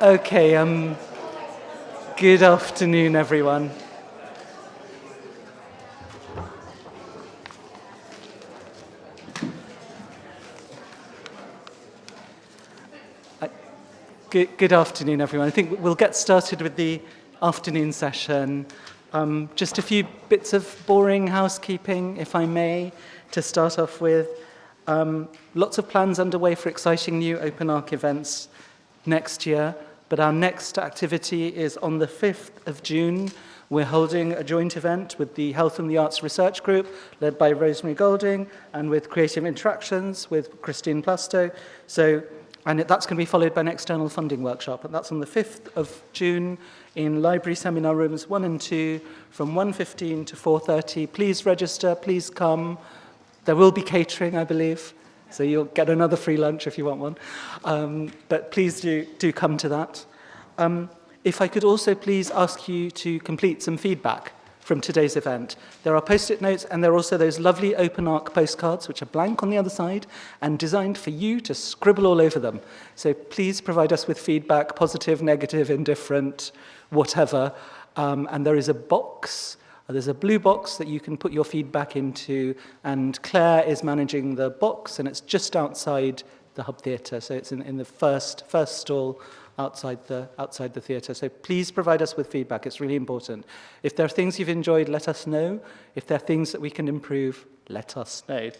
Okay, good afternoon, everyone. Good afternoon, everyone. I think we'll get started with the afternoon session. Just a few bits of boring housekeeping, if I may, to start off with. Lots of plans underway for exciting new Open Arc events next year, but our next activity is on the 5th of June. We're holding a joint event with the Health and the Arts Research Group, led by Rosemary Golding, and with Creative Interactions, with Christine Plasto. And that's going to be followed by an external funding workshop, and that's on the 5th of June in library seminar rooms 1 and 2 from 1:15 to 4:30. Please register, please come. There will be catering, I believe, so you'll get another free lunch if you want one. But please do come to that. If I could also please ask you to complete some feedback from today's event. There are post-it notes, and there are also those lovely Open Arc postcards, which are blank on the other side and designed for you to scribble all over them. So please provide us with feedback, positive, negative, indifferent, whatever. And there is a box, there's a blue box that you can put your feedback into, and Claire is managing the box, and it's just outside the Hub Theatre. So it's in the first stall outside the theatre. So please provide us with feedback. It's really important. If there are things you've enjoyed, let us know. If there are things that we can improve, let us know.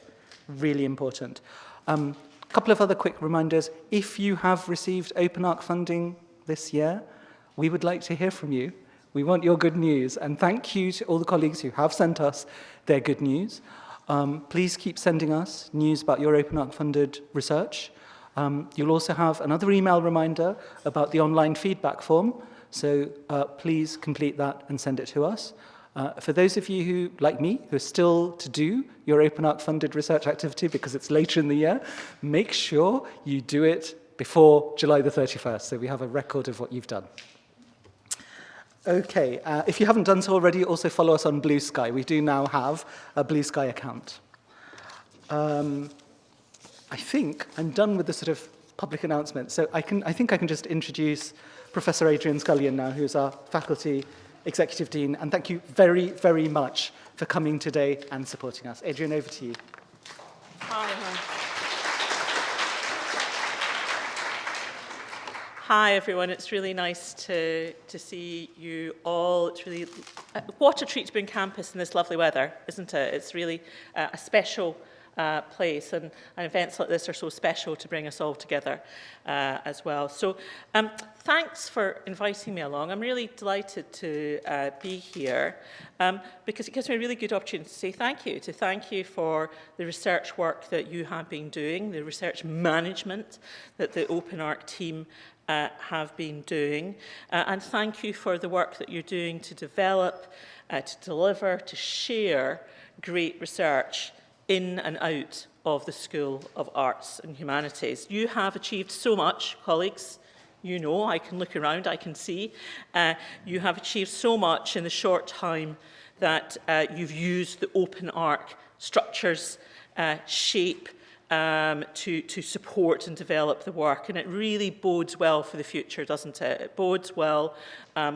Really important. A couple of other quick reminders. If you have received Open Arc funding this year, we would like to hear from you. We want your good news. And thank you to all the colleagues who have sent us their good news. Please keep sending us news about your Open Arc funded research. You'll also have another email reminder about the online feedback form, so please complete that and send it to us. For those of you who, like me, who are still to do your Open Arc funded research activity because it's later in the year, make sure you do it before July the 31st, so we have a record of what you've done. Okay, if you haven't done so already, also follow us on Blue Sky. We do now have a Blue Sky account. I think I'm done with the sort of public announcement. So I think I can just introduce Professor Adrienne Scullion now, who's our Faculty Executive Dean. And thank you very, very much for coming today and supporting us. Adrienne, over to you. Hi, everyone. It's really nice to see you all. It's really what a treat to be on campus in this lovely weather, isn't it? It's really a special place, and events like this are so special to bring us all together as well. So thanks for inviting me along. I'm really delighted to be here because it gives me a really good opportunity to say thank you for the research work that you have been doing, the research management that the Open Arc team have been doing, and thank you for the work that you're doing to develop, to deliver, to share great research in and out of the School of Arts and Humanities. You have achieved so much, colleagues. You know, I can look around, I can see. You have achieved so much in the short time that you've used the Open Arc structures, shape, to support and develop the work. And it really bodes well for the future, doesn't it? It bodes well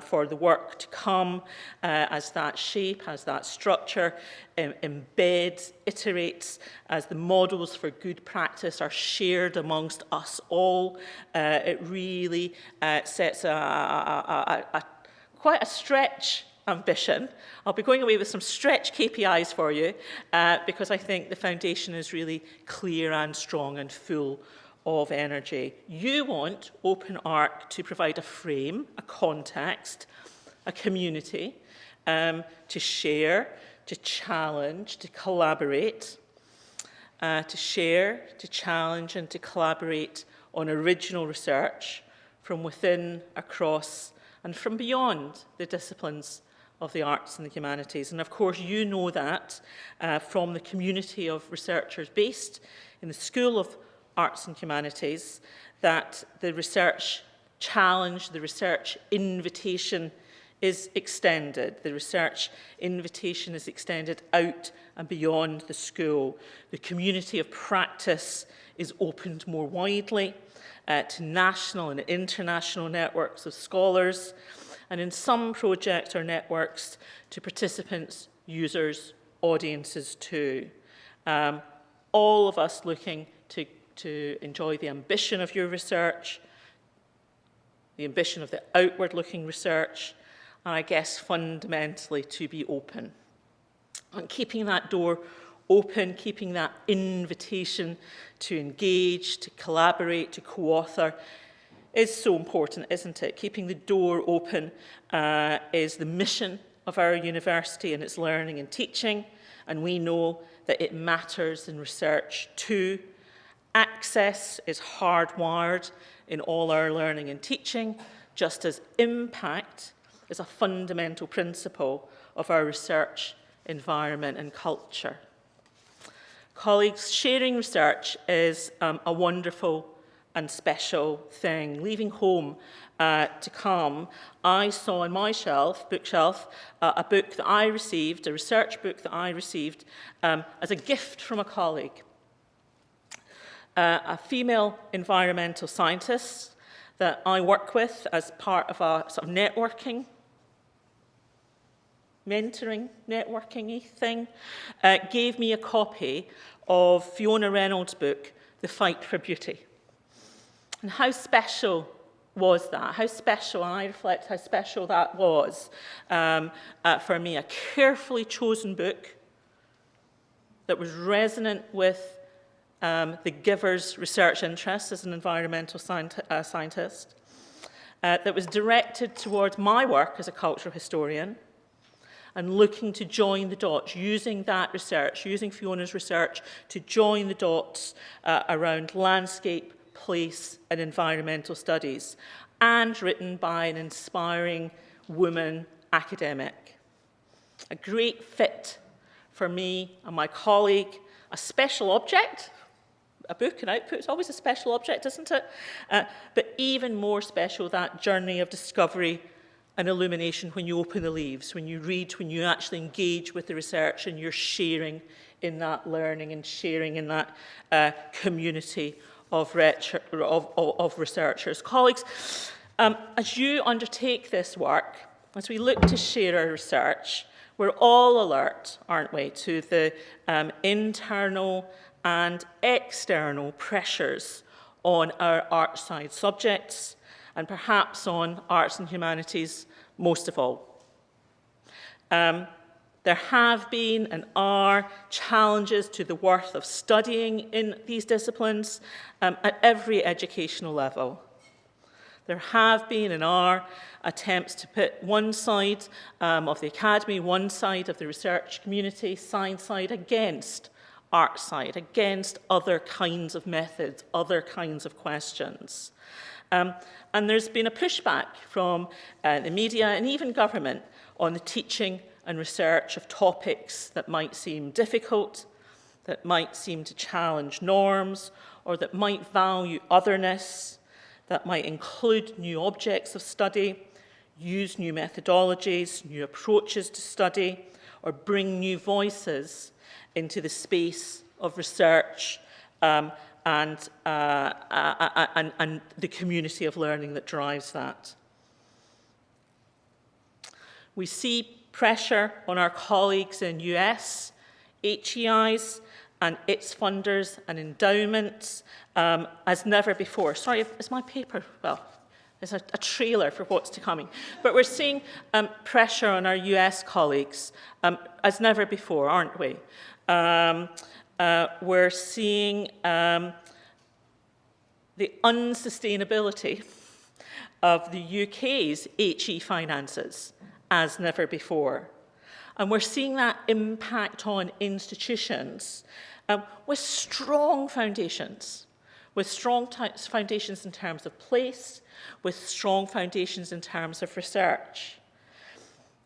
for the work to come as that shape, as that structure embeds, iterates, as the models for good practice are shared amongst us all. It really sets quite a stretch ambition. I'll be going away with some stretch KPIs for you because I think the foundation is really clear and strong and full of energy. You want Open Arc to provide a frame, a context, a community to share, to challenge, to collaborate, to share, to challenge and to collaborate on original research from within, across and from beyond the disciplines of the arts and the humanities. And of course, you know that from the community of researchers based in the School of Arts and Humanities, that the research challenge, the research invitation is extended. The research invitation is extended out and beyond the school. The community of practice is opened more widely. to national and international networks of scholars, and in some projects or networks to participants, users, audiences too. All of us looking to enjoy the ambition of your research, the ambition of the outward-looking research, and I guess fundamentally to be open. And keeping that door open, keeping that invitation to engage, to collaborate, to co-author is so important, isn't it? Keeping the door open is the mission of our university and its learning and teaching, and we know that it matters in research too. Access is hardwired in all our learning and teaching, just as impact is a fundamental principle of our research environment and culture. Colleagues, sharing research is a wonderful and special thing. Leaving home to come, I saw on my bookshelf, a book that I received, a research book that I received as a gift from a colleague. A female environmental scientist that I work with as part of a sort of networking, mentoring, networking-y thing, gave me a copy of Fiona Reynolds' book, The Fight for Beauty. And how special was that? How special, and I reflect how special that was for me. A carefully chosen book that was resonant with the giver's research interests as an environmental scientist, that was directed towards my work as a cultural historian, and looking to join the dots, using that research, using Fiona's research to join the dots around landscape, place, and environmental studies, and written by an inspiring woman academic. A great fit for me and my colleague, a special object. A book and output is always a special object, isn't it? But even more special, that journey of discovery and illumination when you open the leaves, when you read, when you actually engage with the research and you're sharing in that learning and sharing in that community of researchers. Colleagues, as you undertake this work, as we look to share our research, we're all alert, aren't we, to the internal and external pressures on our art side subjects, and perhaps on arts and humanities most of all. There have been and are challenges to the worth of studying in these disciplines at every educational level. There have been and are attempts to put one side of the academy, one side of the research community, science side, against art side, against other kinds of methods, other kinds of questions. And there's been a pushback from the media and even government on the teaching and research of topics that might seem difficult, that might seem to challenge norms, or that might value otherness, that might include new objects of study, use new methodologies, new approaches to study, or bring new voices into the space of research and the community of learning that drives that. We see pressure on our colleagues in US, HEIs, and its funders and endowments as never before. Sorry, is my paper, well, there's a trailer for what's to coming. But we're seeing pressure on our US colleagues as never before, aren't we? We're seeing the unsustainability of the UK's HE finances as never before. And we're seeing that impact on institutions with strong foundations in terms of place, with strong foundations in terms of research,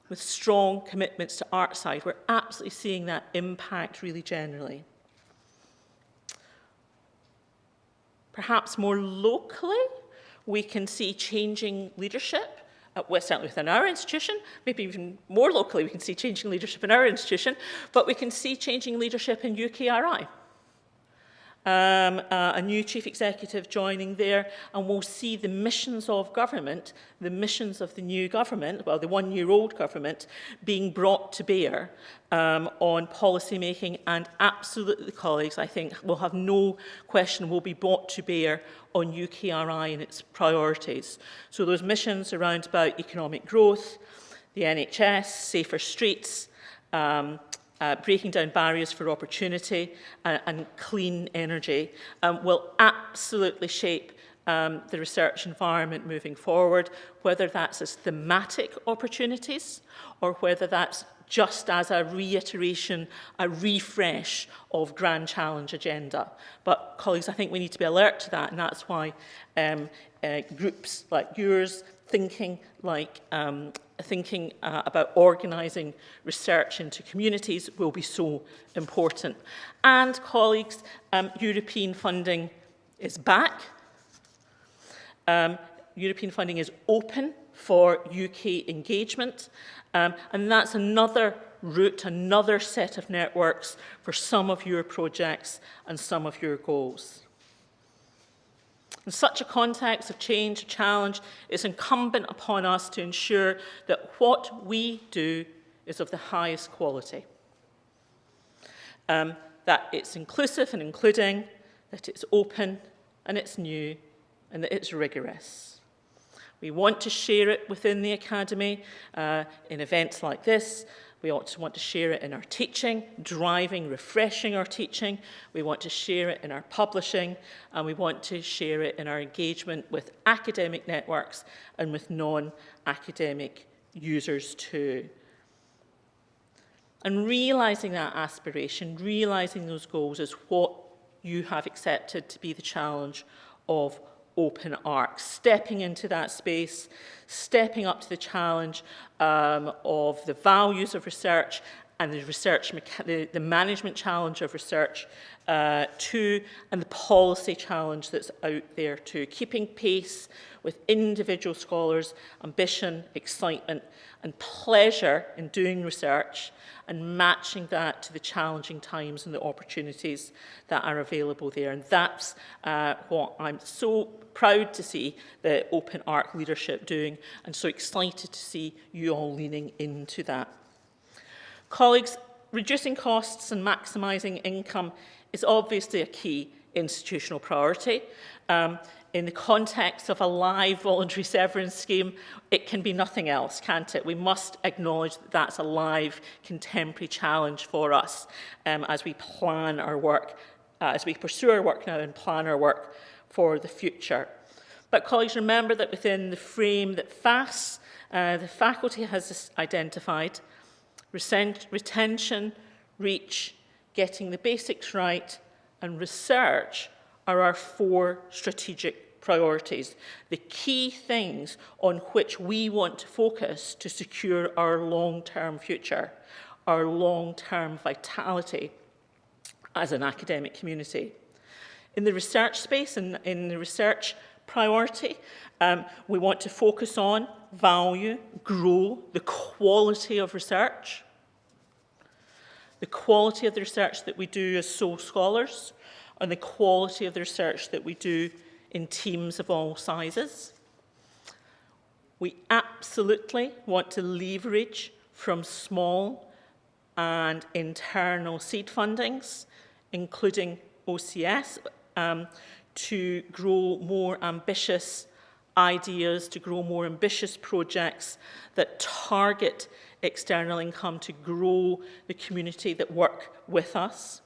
with strong commitments to art side. We're absolutely seeing that impact really generally. Perhaps more locally, we can see changing leadership, certainly within our institution, maybe even more locally we can see changing leadership in our institution, but we can see changing leadership in UKRI. a new chief executive joining there, and we'll see the missions of government, the missions of the new government, well, the one-year-old government, being brought to bear on policy making, and absolutely, colleagues, I think will have no question will be brought to bear on UKRI and its priorities. So those missions around about economic growth, the NHS, safer streets, breaking down barriers for opportunity and clean energy will absolutely shape the research environment moving forward, whether that's as thematic opportunities or whether that's just as a reiteration, a refresh of grand challenge agenda. But colleagues, I think we need to be alert to that, and that's why groups like yours thinking about organising research into communities will be so important. And colleagues, European funding is back. European funding is open for UK engagement, and that's another route, another set of networks for some of your projects and some of your goals. In such a context of change, challenge, it's incumbent upon us to ensure that what we do is of the highest quality. That it's inclusive and including, that it's open and it's new, and that it's rigorous. We want to share it within the academy in events like this. We also want to share it in our teaching, driving, refreshing our teaching. We want to share it in our publishing, and we want to share it in our engagement with academic networks and with non-academic users too. And realising that aspiration, realising those goals is what you have accepted to be the challenge of Open Arc, stepping into that space, stepping up to the challenge of the values of research and the management challenge of research too, and the policy challenge that's out there too, keeping pace with individual scholars' ambition, excitement and pleasure in doing research, and matching that to the challenging times and the opportunities that are available there. And that's what I'm so proud to see the Open Arc leadership doing, and so excited to see you all leaning into that. Colleagues, reducing costs and maximising income is obviously a key institutional priority. In the context of a live voluntary severance scheme, it can be nothing else, can't it? We must acknowledge that that's a live, contemporary challenge for us as we plan our work, as we pursue our work now and plan our work for the future. But colleagues, remember that within the frame that FAS, the faculty has identified, retention, reach, getting the basics right, and research are our 4 strategic priorities, the key things on which we want to focus to secure our long-term future, our long-term vitality as an academic community. In the research space and in the research priority, we want to focus on value, grow, the quality of research, the quality of the research that we do as sole scholars, and the quality of the research that we do in teams of all sizes. We absolutely want to leverage from small and internal seed fundings, including OCS, to grow more ambitious ideas, to grow more ambitious projects that target external income to grow the community that work with us.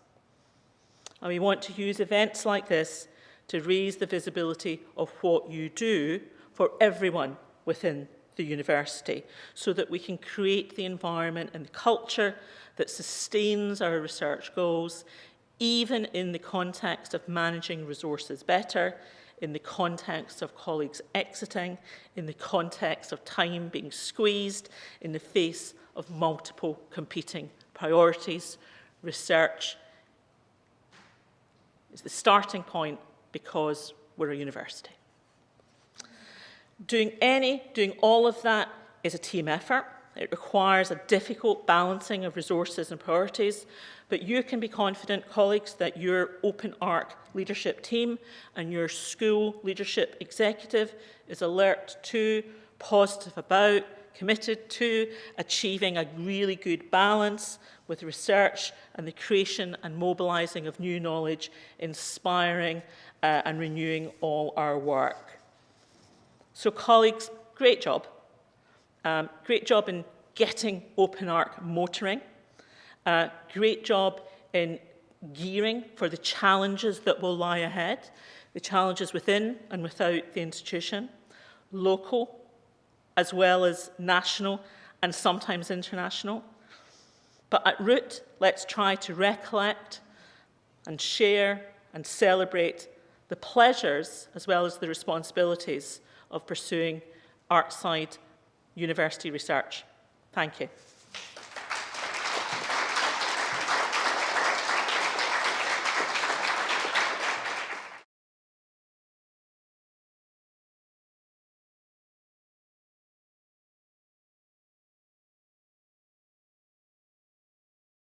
And we want to use events like this to raise the visibility of what you do for everyone within the university, so that we can create the environment and the culture that sustains our research goals, even in the context of managing resources better, in the context of colleagues exiting, in the context of time being squeezed, in the face of multiple competing priorities. Research is the starting point because we're a university. Doing all of that is a team effort, It requires a difficult balancing of resources and priorities, but you can be confident, colleagues, that your Open Arc leadership team and your school leadership executive is alert to, positive about, committed to achieving a really good balance with research and the creation and mobilising of new knowledge, inspiring and renewing all our work. So colleagues, great job. Great job in getting Open Arc motoring. Great job in gearing for the challenges that will lie ahead, the challenges within and without the institution, local as well as national and sometimes international. But at root, let's try to recollect and share and celebrate the pleasures as well as the responsibilities of pursuing artside university research. Thank you.